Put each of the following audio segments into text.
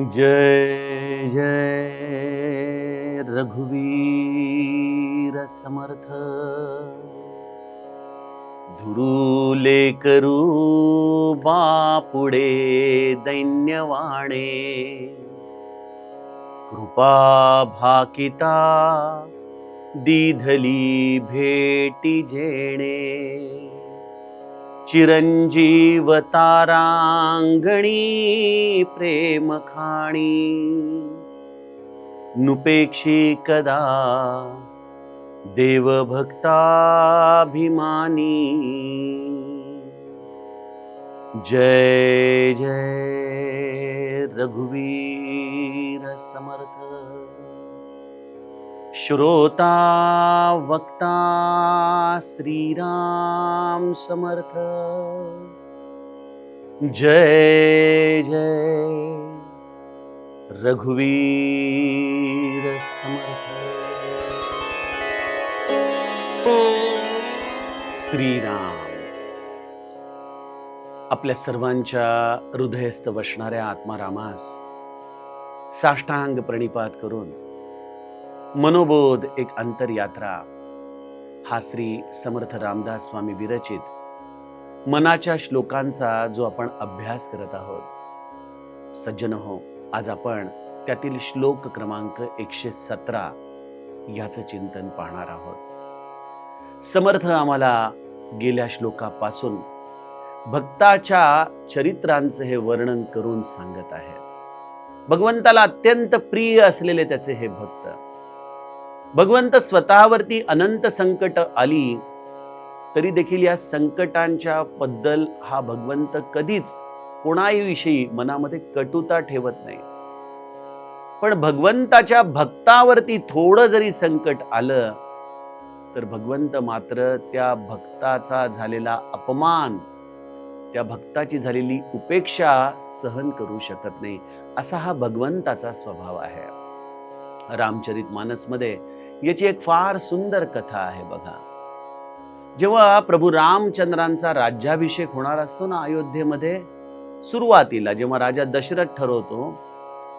जय जय रघुवीर समर्थ। धुरुले करू बापुडे दैन्यवाणे, कृपा भाकिता दीधली भेटी जेणे। चिरंजीव तारांगणी प्रेम खाणी, नुपेक्षी कदा देव भक्ताभिमानी। जय जय रघुवीर समर्थ। श्रोता वक्ता श्रीराम समर्थ। जय जय रघुवीर समर्थ। श्रीराम आपल्या सर्वांच्या हृदयस्थ वसणाऱ्या आत्मारामास साष्टांग प्रणिपात करून मनोबोध एक अंतरयात्रा हा श्री समर्थ रामदास स्वामी विरचित मनाच्या श्लोकांचा जो आपण अभ्यास करत आहोत। सज्जन हो, आज आपण त्यातील श्लोक क्रमांक 117 याचं चिंतन पाहणार आहोत। समर्थ आम्हाला गेल्या श्लोकापासून भक्ताच्या चरित्रांचं हे वर्णन करून सांगत आहेत। भगवंताला अत्यंत प्रिय असलेले त्याचे हे भक्त, भगवंत स्वतःवरती अनंत संकट आली तरी देखील या संकटांच्या बद्दल हा भगवंत कधीच कोणाही विषयी मनामध्ये कटुता ठेवत नाही। पण भगवंताच्या भक्तावरती थोडं जरी संकट आलं तर भगवंत मात्र त्या भक्ताचा झालेला अपमान, त्या भक्ताची झालेली उपेक्षा सहन करू शकत नाही। असा हा भगवंताचा स्वभाव आहे। रामचरितमानसमध्ये याची एक फार सुंदर कथा आहे बघा। जेव्हा प्रभू रामचंद्रांचा राज्याभिषेक होणार असतो ना अयोध्येमध्ये, सुरुवातीला जेव्हा राजा दशरथ ठरवतो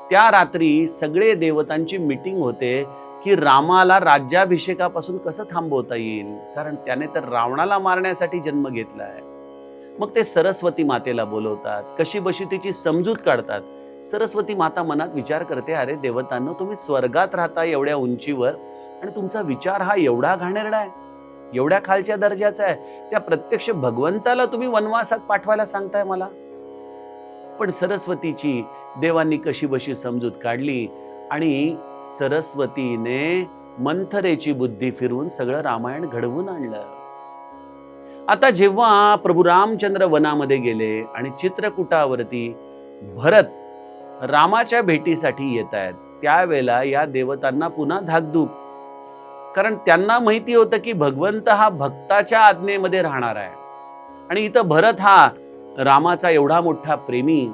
त्या रात्री सगळे देवतांची मीटिंग होते की रामाला राज्याभिषेकापासून कसं थांबवता येईल, कारण त्याने तर रावणाला मारण्यासाठी जन्म घेतला आहे। मग ते सरस्वती मातेला बोलवतात, कशी बशी तिची समजूत काढतात। सरस्वती माता मनात विचार करते, अरे देवतांनो, तुम्ही स्वर्गात राहता एवढ्या उंचीवर आणि तुमचा विचार हा एवढा घाणेरडा आहे, एवढ्या खालच्या दर्जाचा आहे, त्या प्रत्यक्ष भगवंताला तुम्ही वनवासात पाठवायला सांगताय मला। पण सरस्वतीची देवांनी कशी बशी समजूत काढली आणि सरस्वतीने मंथरेची बुद्धी फिरवून सगळं रामायण घडवून आणलं। आता जेव्हा प्रभू रामचंद्र वनामध्ये गेले आणि चित्रकूटावरती भरत रामाच्या भेटीसाठी येत आहेत, त्यावेळेला या देवतांना पुन्हा धाकधूक, कारण त्यांना माहिती होतं की भगवंत हा भक्ताच्या आज्ञेमध्ये राहणार आहे आणि इथं भरत हा रामाचा एवढा मोठा प्रेमी,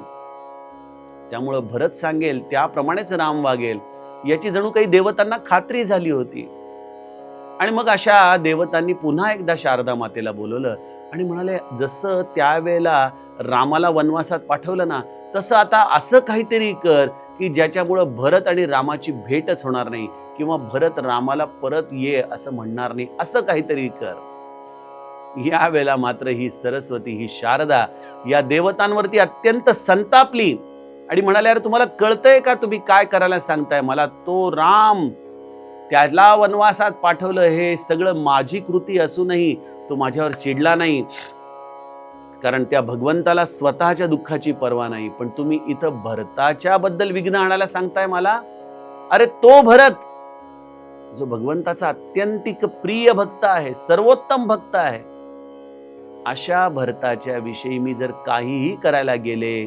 त्यामुळं भरत सांगेल त्याप्रमाणेच राम वागेल याची जणू काही देवतांना खात्री झाली होती। आणि मग अशा देवतांनी पुन्हा एकदा शारदा मातेला बोलवलं आणि म्हणाले, जसं त्यावेळेला रामाला वनवासात पाठवलं ना, तसं आता असं काहीतरी कर की ज्याच्यामुळं भरत आणि रामाची भेटच होणार नाही किंवा भरत रामाला परत ये असं म्हणणार नाही, असं काहीतरी कर। यावेळेला मात्र ही सरस्वती, ही शारदा या देवतांवरती अत्यंत संतापली आणि म्हणाले, अरे तुम्हाला कळतंय का तुम्ही काय करायला सांगताय मला? तो राम, त्याला वनवासात पाठवलं हे सगळं माझी कृती असूनही तो माझ्यावर चिडला नाही, कारण त्या भगवंताला स्वतःच्या दुःखाची पर्वा नाही। पण तुम्ही इथं भरताच्या बद्दल विघ्न आणायला सांगताय मला? अरे तो भरत जो भगवंताचा अत्यंतिक प्रिय भक्त आहे, सर्वोत्तम भक्त आहे, अशा भरताच्या विषयी मी जर काहीही करायला गेले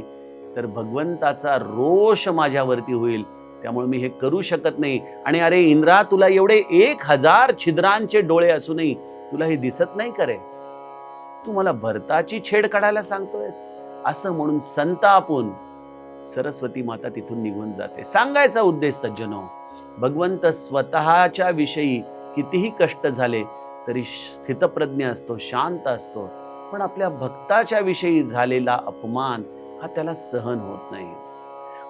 तर भगवंताचा रोष माझ्यावरती होईल, त्यामुळे मी हे करू शकत नाही। आणि अरे इंद्रा, तुला एवढे 1000 छिद्रांचे डोळे असूनही तुला हे दिसत नाही करे? तू मला भरताची छेड काढायला सांगतोयस? असं म्हणून संतापून सरस्वती माता तिथून निघून जाते। सांगायचा उद्देश सज्जनो, भगवंत स्वतःच्या विषयी कितीही कष्ट झाले तरी स्थितप्रज्ञ असतो, शांत असतो, पण आपल्या भक्ताच्या विषयी झालेला अपमान हा त्याला सहन होत नाही।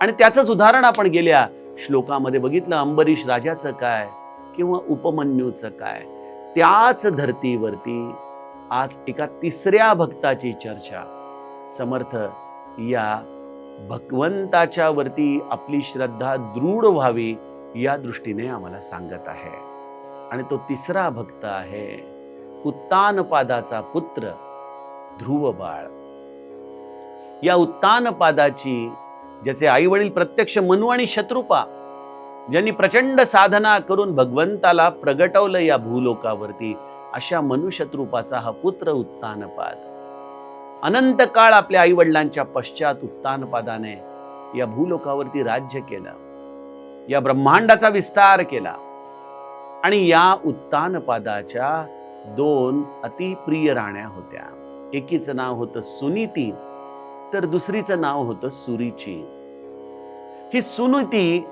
आणि त्याचंच उदाहरण आपण गेल्या श्लोकामध्ये बघितलं. अंबरीश राजाचं काय किंवा उपमन्यूचं काय. त्याच धर्तीवरती आज एका तिसऱ्या भक्ताची चर्चा समर्थ या भगवंताच्या वरती आपली श्रद्धा दृढ व्हावी या दृष्टीने आम्हाला सांगत आहे. आणि तो तिसरा भक्त आहे उत्तानपादाचा पुत्र ध्रुव बाळ. या उत्तानपादाची, ज्याचे आई वडील प्रत्यक्ष मनु आणि शत्रुपा, ज्यांनी प्रचंड साधना करून भगवंताला प्रगटवलं या भूलोकावरती, अशा मनुशत्रुपाचा हा पुत्र उत्तानपाद. अनंत काळ आपल्या आई वडिलांच्या पश्चात उत्तानपादाने या भूलोकावरती राज्य केलं, या ब्रह्मांडाचा विस्तार केला. आणि या उत्तानपादाच्या 2 अतिप्रिय राण्या होत्या. एकीचं नाव होतं सुनीती, तर दुसरीचं नाव होतं सुरुची. ही सुनीती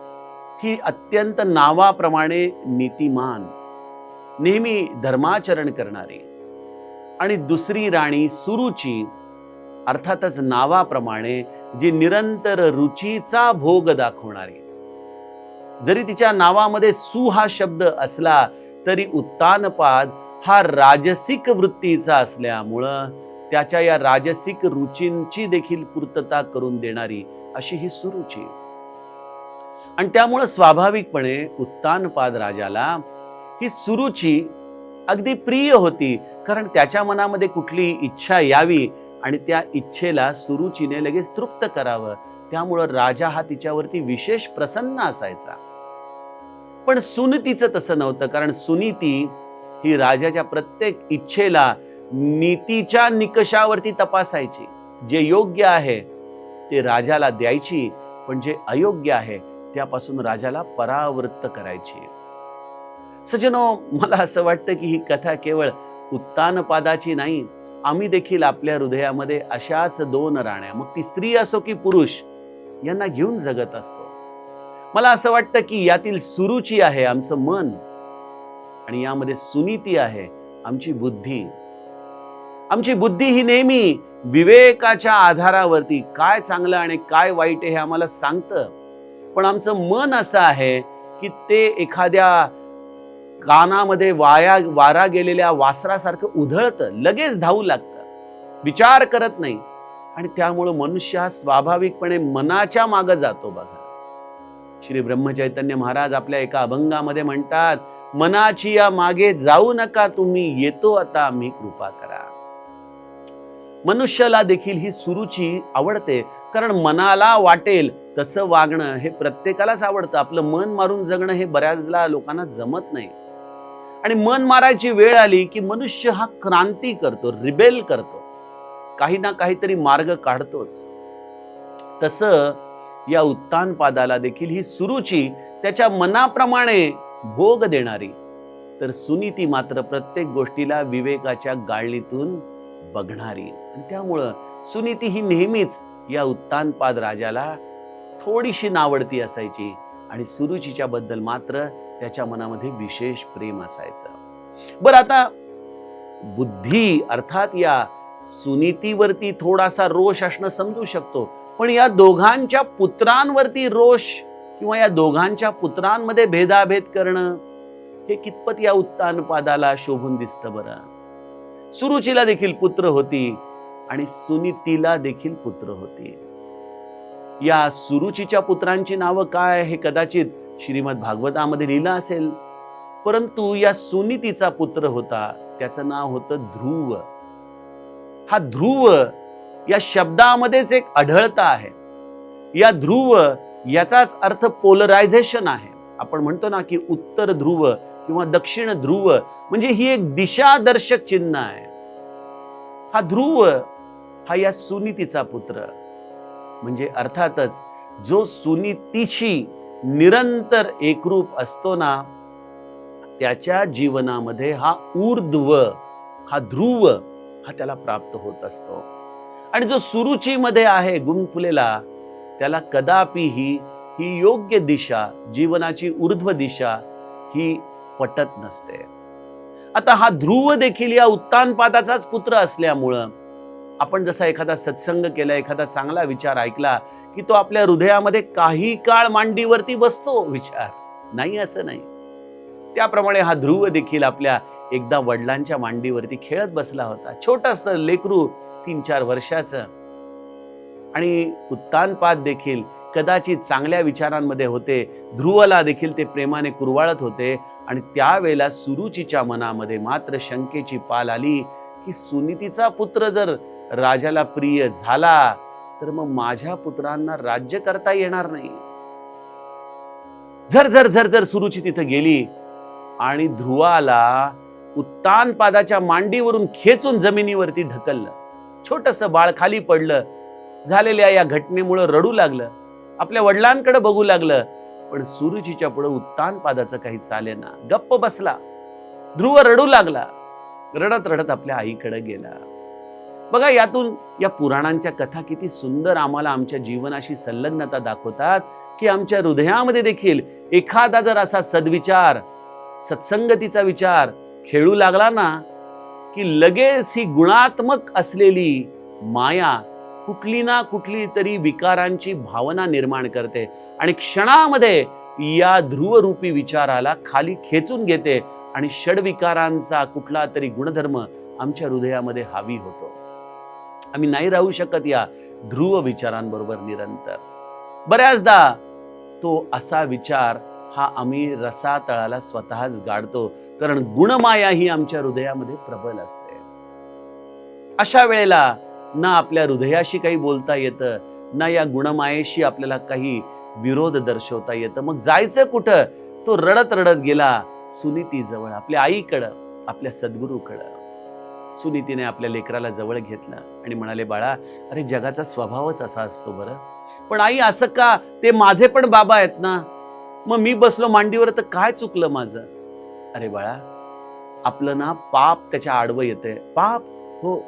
ही अत्यंत नावाप्रमाणे नीतिमान, नेहमी धर्माचरण करणारी, आणि दुसरी राणी सुरुची अर्थातच नावाप्रमाणे जी निरंतर रुचीचा भोग दाखवणारी. जरी तिच्या नावामध्ये सु हा शब्द असला तरी उत्तानपाद हा राजसिक वृत्तीचा असल्यामुळं त्याच्या या राजसिक रुचींची देखील पूर्तता करून देणारी अशी ही सुरुची. आणि त्यामुळं स्वाभाविकपणे उत्तानपाद राजाला ही सुरुची अगदी प्रिय होती, कारण त्याच्या मनामध्ये कुठली इच्छा यावी आणि त्या इच्छेला सुरुचीने लगेच तृप्त करावं. त्यामुळं राजा हा तिच्यावरती विशेष प्रसन्न असायचा. पण सुनीतीचं तसं नव्हतं, कारण सुनीती ही राजाच्या प्रत्येक इच्छेला नीतीच्या निकषावरती तपासायची. जे योग्य आहे ते राजाला द्यायची, पण जे अयोग्य आहे त्यापासून राजाला परावृत्त करायची. सजनो, मला असं वाटतं की ही कथा केवळ उत्तानपादाची नाही. आम्ही देखील आपल्या हृदयामध्ये अशाच 2 राण्या, मग ती स्त्री असो की पुरुष, यांना घेऊन जगत असतो. मला असं वाटतं की यातील सुरुची आहे आमचं मन, आणि यामध्ये सुनीती आहे आमची बुद्धी. आमची बुद्धी ही नेहमी विवेकाच्या आधारावरती काय चांगलं आणि काय वाईट हे आम्हाला सांगतं. पण आमचं मन असं आहे की ते एखाद्या कानामध्ये वारा गेलेल्या वासरासारखं उधळतं, लगेच धावू लागतं, विचार करत नाही. आणि त्यामुळं मनुष्य हा स्वाभाविकपणे मनाच्या मागे जातो. बघा, श्री ब्रह्मचैतन्य महाराज आपल्या एका अभंगामध्ये म्हणतात, मनाची या मागे जाऊ नका तुम्ही, येतो आता मी, कृपा करा. मनुष्याला देखील ही सुरुची आवडते, कारण मनाला वाटेल तसं वागणं हे प्रत्येकालाच आवडतं. आपलं मन मारून जगणं हे बऱ्याचदा लोकांना जमत नाही. आणि मन मारायची वेळ आली की मनुष्य हा क्रांती करतो, रिबेल करतो, काही ना काहीतरी मार्ग काढतोच. तसं या उत्तानपादाला देखील ही सुरुची त्याच्या मनाप्रमाणे भोग देणारी, तर सुनीती मात्र प्रत्येक गोष्टीला विवेकाच्या गाळणीतून बघणारी. आणि त्यामुळं सुनीती ही नेहमीच या उत्तानपाद राजाला थोडीशी नावडती असायची, आणि सुरुचीच्या बद्दल मात्र त्याच्या मनामध्ये विशेष प्रेम असायचं. बरं, आता बुद्धी अर्थात या सुनीतीवरती थोडासा रोष असणं समजू शकतो, पण या दोघांच्या पुत्रांवरती रोष किंवा या दोघांच्या पुत्रांमध्ये भेदाभेद करणं हे कितपत या उत्तानपादाला शोभून दिसतं बरं. सुरुचीला देखील पुत्र होती आणि सुनीतीला देखील पुत्र होती. या सुरुचीच्या पुत्रांची नावं काय हे कदाचित श्रीमद भागवतामध्ये लिहिलं असेल, परंतु या सुनीतीचा पुत्र होता, त्याचं नाव होतं ध्रुव. हा ध्रुव या शब्दामध्येच एक अढळता आहे. या ध्रुव याचाच अर्थ पोलरायझेशन आहे. आपण म्हणतो ना की उत्तर ध्रुव किंवा दक्षिण ध्रुव, म्हणजे ही एक दिशादर्शक चिन्ह आहे. हा ध्रुव हा या सुनीतीचा पुत्र, म्हणजे अर्थातच जो सुनीतीशी निरंतर एकरूप असतो ना, त्याच्या जीवनामध्ये हा ऊर्ध्व, हा ध्रुव हा त्याला प्राप्त होत असतो. आणि जो सुरुचीमध्ये आहे गुंफलेला, त्याला कदापि ही योग्य दिशा, जीवनाची ऊर्ध्व दिशा ही पटत नसते. आता हा ध्रुव देखील या उत्तानपादाचाच पुत्र असल्यामुळं आपण जसा एखादा सत्संग केला, एखादा चांगला विचार ऐकला की तो आपल्या हृदयामध्ये काही काळ मांडीवरती बसतो विचार, नाही असं नाही. त्याप्रमाणे हा ध्रुव देखील आपल्या एकदा वडिलांच्या मांडीवरती खेळत बसला होता. छोटंसं लेकरू 3-4 वर्षाचं, आणि उत्तानपाद देखील कदाचित चांगल्या विचारांमध्ये होते. ध्रुवला देखील ते प्रेमाने कुरवाळत होते. आणि त्यावेळेला सुरुचीच्या मनामध्ये मात्र शंकेची पाल आली की सुनीतीचा पुत्र जर राजाला प्रिय झाला तर मग माझ्या पुत्रांना राज्य करता येणार नाही. झर झर झर झर सुरुची तिथे गेली आणि ध्रुवाला उत्तानपादाच्या मांडीवरून खेचून जमिनीवरती ढकललं. छोटंसं बाळ खाली पडलं. झालेल्या या घटनेमुळे रडू लागलं, आपल्या वडिलांकडे बघू लागलं. पण सुरुचीच्या पुढे उत्तानपादाचं काही चालेना, गप्प बसला. ध्रुव रडू लागला. रडत रडत आपल्या आईकडे गेला. बघा, यातून या पुराणांच्या कथा किती सुंदर आम्हाला आमच्या जीवनाशी संलग्नता दाखवतात की आमच्या हृदयामध्ये देखील एखादा जर असा सद्विचार, सत्संगतीचा विचार खेळू लागला ना की लगेच ही गुणात्मक असलेली माया कुठली ना कुठली तरी विकारांची भावना निर्माण करते आणि क्षणामध्ये या ध्रुवरूपी विचाराला खाली खेचून घेते आणि षडविकारांचा कुठला तरी गुणधर्म आमच्या हृदयामध्ये हावी होतो. आम्ही नाही राहू शकत या ध्रुव विचारांबरोबर निरंतर. बऱ्याचदा तो असा विचार हा आम्ही रसातळाला स्वतःच गाडतो, कारण गुणमाया ही आमच्या हृदयामध्ये प्रबल असते. अशा वेळेला ना आपल्या हृदयाशी काही बोलता येतं, ना या गुणमायेशी आपल्याला काही विरोध दर्शवता येतं. मग जायचं कुठं? तो रडत रडत गेला सुनीतीजवळ, आपल्या आईकडं, आपल्या सद्गुरूकडं. सुनीतीने आपल्या लेकराला जवळ घेतलं आणि म्हणाले, बाळा, अरे जगाचा स्वभावच असा असतो बरं. पण आई, असं का? ते माझे पण बाबा आहेत ना. मग मी बसलो मांडीवर तर काय चुकलं माझं? अरे बाळा, आपलं ना पाप त्याच्या आडवं येते. पाप? हो,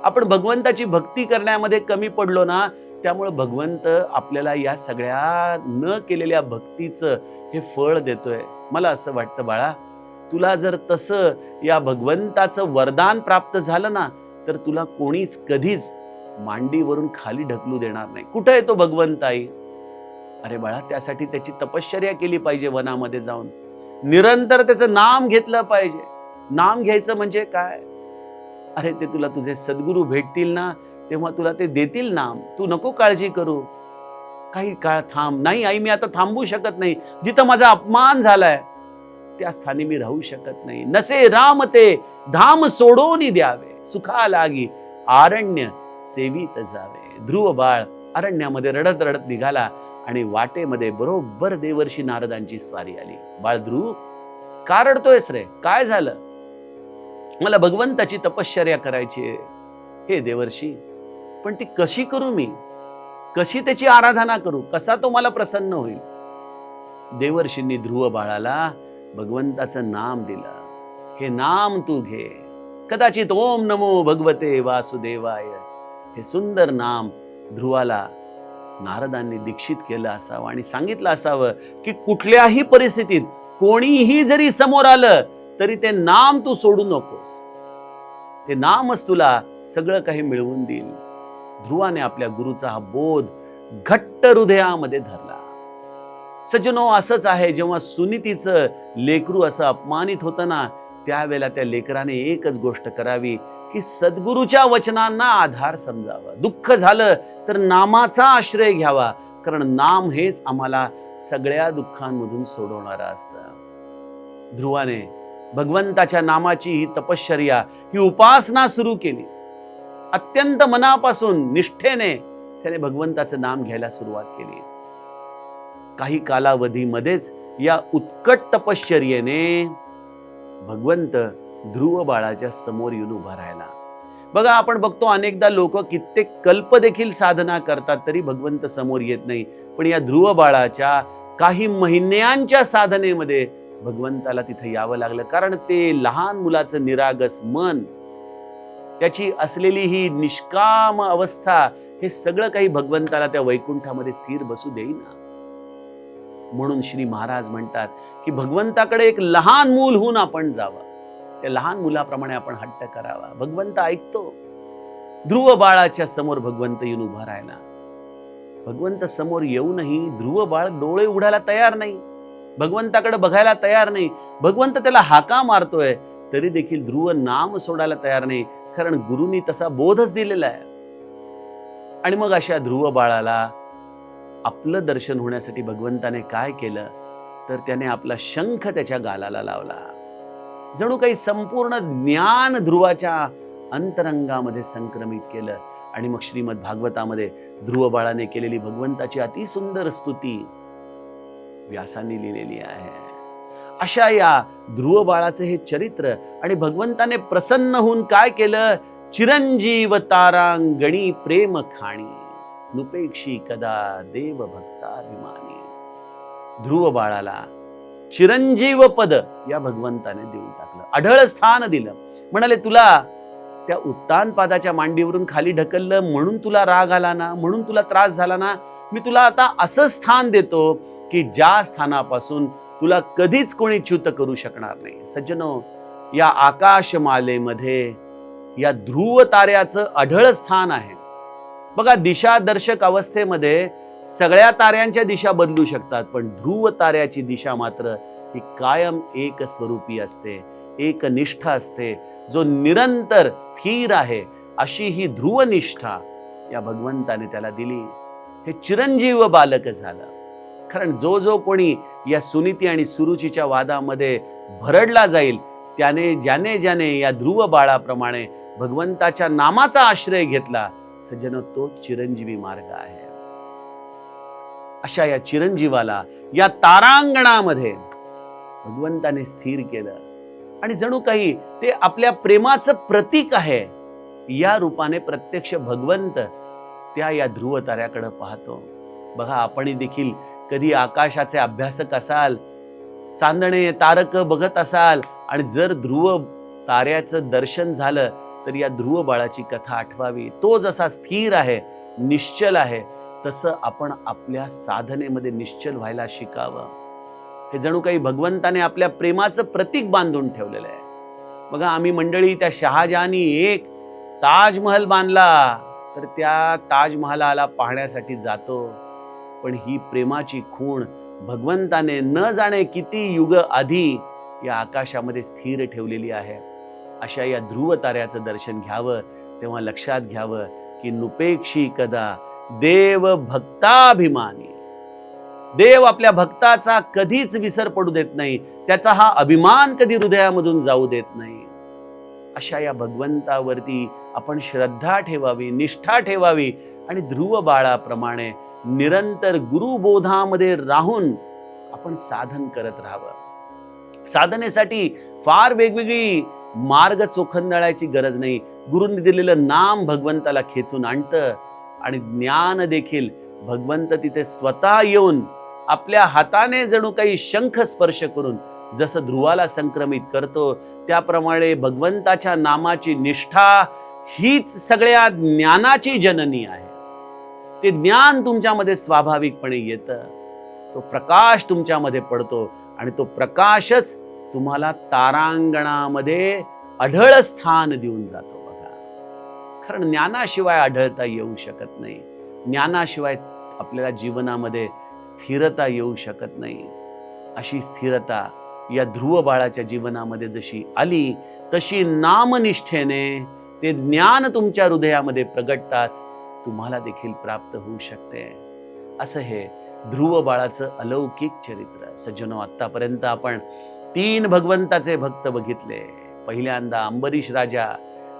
आपण भगवंताची भक्ती करण्यामध्ये कमी पडलो ना, त्यामुळे भगवंत आपल्याला या सगळ्या न केलेल्या भक्तीचं हे फळ देतोय. मला असं वाटतं बाळा, तुला जर तसं या भगवंताचं वरदान प्राप्त झालं ना तर तुला कोणीच कधीच मांडीवरून खाली ढकलू देणार नाही. कुठं आहे तो भगवंत आई? अरे बाळा, त्यासाठी त्याची तपश्चर्या केली पाहिजे. वनामध्ये जाऊन निरंतर त्याचं नाम घेतलं पाहिजे. नाम घ्यायचं म्हणजे काय? अरे, ते तुला तुझे सद्गुरू भेटतील ना तेव्हा तुला ते देतील नाम. तू नको काळजी करू, काही काळ थांब. नाही आई, मी आता थांबू शकत नाही. जिथं माझा अपमान झालाय त्या स्थानी मी राहू शकत नाही. नसे राम ते धाम सोडून द्यावे, सुखा लागी आरण्य सेवित जावे. ध्रुव बाळ अरण्यामध्ये रडत रडत निघाला आणि वाटेमध्ये बरोबर देवर्षी नारदांची स्वारी आली. बाळ ध्रुव, का रडतोयस रे? काय झालं? मला भगवंताची तपश्चर्या करायची आहे. हे देवर्षी, पण ती कशी करू मी? कशी त्याची आराधना करू? कसा तो मला प्रसन्न होईल? देवर्षींनी ध्रुव बाळाला भगवंताचं नाम दिलं. हे नाम तू घे. कदाचित ओम नमो भगवते वासुदेवाय हे सुंदर नाम ध्रुवाला नारदांनी दीक्षित केलं असावं आणि सांगितलं असावं की कुठल्याही परिस्थितीत कोणीही जरी समोर आलं तरी ते नाम तू सोडू नकोस. ते नामच तुला सगळं काही मिळवून देईल. ध्रुवाने आपल्या गुरुचा हा बोध घट्ट हृदयामध्ये धरला. सज्जनो, असंच आहे. जेव्हा सुनीतीचं लेकरू असं अपमानित होतं ना, त्यावेळेला त्या लेकराने एकच गोष्ट करावी की सद्गुरूच्या वचनांना आधार समजावा. दुःख झालं तर नामाचा आश्रय घ्यावा, कारण नाम हेच आम्हाला सगळ्या दुःखांमधून सोडवणारं असतं. ध्रुवाने भगवंताच्या नामाची ही तपश्चर्या, ही उपासना सुरू केली. अत्यंत मनापासून निष्ठेने त्याने भगवंताचं नाम घ्यायला सुरुवात केली. काही कालावधीमध्येच या उत्कट तपश्चर्येने भगवंत ध्रुव बाळाच्या समोर येऊन उभा राहिला. बघा, आपण बघतो अनेकदा लोक कित्येक कल्प देखील साधना करतात तरी भगवंत समोर येत नाही. पण या ध्रुव बाळाच्या काही महिन्यांच्या साधनेमध्ये भगवंताला तिथे यावं लागलं, कारण ते लहान मुलाचं निरागस मन, त्याची असलेली ही निष्काम अवस्था, हे सगळं काही भगवंताला त्या वैकुंठामध्ये स्थिर बसू देईना. म्हणून श्री महाराज म्हणतात की भगवंताकडे एक लहान मूल होऊन आपण जावं. त्या लहान मुलाप्रमाणे आपण हट्ट करावा. भगवंत ऐकतो. ध्रुव बाळाच्या समोर भगवंत येऊन उभा राहिला. भगवंत समोर येऊनही ध्रुव बाळ डोळे उघडायला तयार नाही, भगवंताकडे बघायला तयार नाही. भगवंत त्याला हाका मारतोय तरी देखील ध्रुव नाम सोडायला तयार नाही, कारण गुरुनी तसा बोधच दिलेला आहे. आणि मग अशा ध्रुव बाळाला आपलं दर्शन होण्यासाठी भगवंताने काय केलं तर त्याने आपला शंख त्याच्या गालाला लावला. जणू काही संपूर्ण ज्ञान ध्रुवाच्या अंतरंगामध्ये संक्रमित केलं. आणि मग श्रीमद भागवतामध्ये ध्रुव बाळाने केलेली भगवंताची अतिसुंदर स्तुती व्यासांनी लिहिलेली आहे. अशा या ध्रुव बाळाचे हे चरित्र. आणि भगवंताने प्रसन्न होऊन काय केलं, चिरंजीव तारांगणी प्रेम खाणी नुपेक्षी कदा देव भक्ताभिमानी. ध्रुव बाळाला चिरंजीव पद या भगवंताने देऊन टाकलं, अढळ स्थान दिलं. म्हणाले तुला त्या उत्तानपादाच्या मांडीवरून खाली ढकललं म्हणून तुला राग आला ना, म्हणून तुला त्रास झाला ना, मी तुला आता असं स्थान देतो की ज्या स्थानापासून तुला कधीच कोणी च्युत करू शकणार नाही. सज्जनो, या आकाशमालेमध्ये या ध्रुव ताऱ्याचं अढळ स्थान आहे. बघा, दिशादर्शक अवस्थेमध्ये सगळ्या ताऱ्यांच्या दिशा बदलू शकतात, पण ध्रुव ताऱ्याची दिशा मात्र ही कायम एक स्वरूपी असते, एक निष्ठा असते, जो निरंतर स्थिर आहे. अशी ही ध्रुवनिष्ठा या भगवंताने त्याला दिली. हे चिरंजीव बालक झालं. कारण जो जो कोणी या सुनीती आणि सुरुचीच्या वादामध्ये भरडला जाईल, त्याने ज्याने ज्याने या ध्रुव बाळाप्रमाणे भगवंताच्या नामाचा आश्रय घेतला, सज्जन, तो चिरंजीवी मार्ग आहे. अशा या चिरंजीवाला या तारांगणामध्ये भगवंताने स्थिर केलं. आणि जणू काही ते आपल्या प्रेमाचं प्रतीक आहे. या रूपाने प्रत्यक्ष भगवंत त्या या ध्रुव ताऱ्याकडे पाहतो. बघा, आपण देखील कधी आकाशाचे अभ्यासक असाल, चांदणे तारक बघत असाल, आणि जर ध्रुव ताऱ्याचं दर्शन झालं तर या ध्रुव बाळाची कथा आठवावी. तो जसा स्थिर आहे, निश्चल आहे, तसं आपण आपल्या साधनेमध्ये निश्चल व्हायला शिकावं. हे जणू काही भगवंताने आपल्या प्रेमाचं प्रतीक बांधून ठेवलेलं आहे. बघा, आम्ही मंडळी त्या शहाजहानी एक ताजमहल बांधला तर त्या ताजमहलाला पाहण्यासाठी जातो, पण ही प्रेमाची खूण भगवंताने न जाणे किती युग आधी या आकाशामध्ये स्थिर ठेवलेली आहे. अशा या ध्रुव ताऱ्याचं दर्शन घ्यावं तेव्हा लक्षात घ्यावं की नुपेक्षी कदा देव भक्ताभिमानी. देव आपल्या भक्ताचा कधीच विसर पडू देत नाही, त्याचा हा अभिमान कधी हृदयामधून जाऊ देत नाही. अशा या भगवंतावरती आपण श्रद्धा ठेवावी, निष्ठा ठेवावी, आणि ध्रुव बाळाप्रमाणे निरंतर गुरुबोधामध्ये राहून आपण साधन करत राहावं. साधनेसाठी फार वेगवेगळी मार्ग चोखंदळायची गरज नाही. गुरूंनी दिलेलं नाम भगवंताला खेचून आणतं, आणि ज्ञान देखील भगवंत तिथे स्वतः येऊन आपल्या हाताने जणू काही शंख स्पर्श करून जसं ध्रुवाला संक्रमित करतो, त्याप्रमाणे भगवंताच्या नामाची निष्ठा हीच सगळ्या ज्ञानाची जननी आहे. ते ज्ञान तुमच्यामध्ये स्वाभाविकपणे येतं, तो प्रकाश तुमच्यामध्ये पडतो, आणि तो प्रकाशच तुम्हाला तारांगणामध्ये अढळ स्थान देऊन जातो. बघा, कारण ज्ञानाशिवाय अढळता येऊ शकत नाही, ज्ञानाशिवाय आपल्याला जीवनामध्ये स्थिरता येऊ शकत नाही. अशी स्थिरता या ध्रुव बाळाच्या जीवनामध्ये जशी आली, तशी नामनिष्ठेने ते ज्ञान तुमच्या हृदयामध्ये प्रगटताच तुम्हाला देखील प्राप्त होऊ शकते. असं हे ध्रुव बाळाचं अलौकिक चरित्र. सज्जनो, आतापर्यंत आपण 3 भगवंताचे भक्त बघितले. पहिल्यांदा अंबरीश राजा,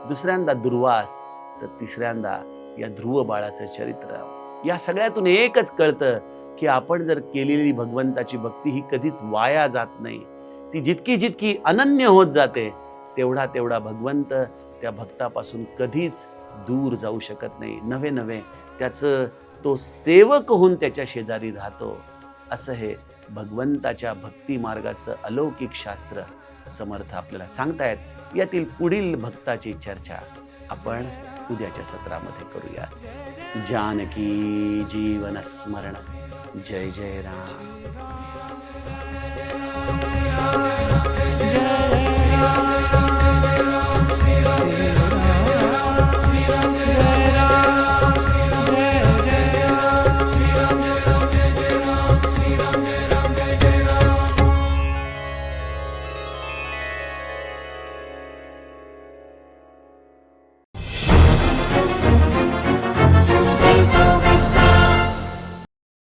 दुसऱ्यांदा दुर्वास, तर तिसऱ्यांदा या ध्रुव बाळाचं चरित्र. या सगळ्यातून एकच कळतं की आपण जर केलेली भगवंताची भक्ती ही कधीच वाया जात नाही. ती जितकी जितकी अनन्य होत जाते, तेवढा तेवढा भगवंत त्या भक्तापासून कधीच दूर जाऊ शकत नाही. नवे नवे त्याचं तो सेवक होऊन त्याच्या शेजारी राहतो. असं हे भगवंताच्या भक्ती मार्गाचं अलौकिक शास्त्र समर्थ आपल्याला सांगतायत. यातील पुढील भक्ताची चर्चा आपण उद्याच्या सत्रामध्ये करूया. जानकी जीवन स्मरण. जय जय राम. जय राम.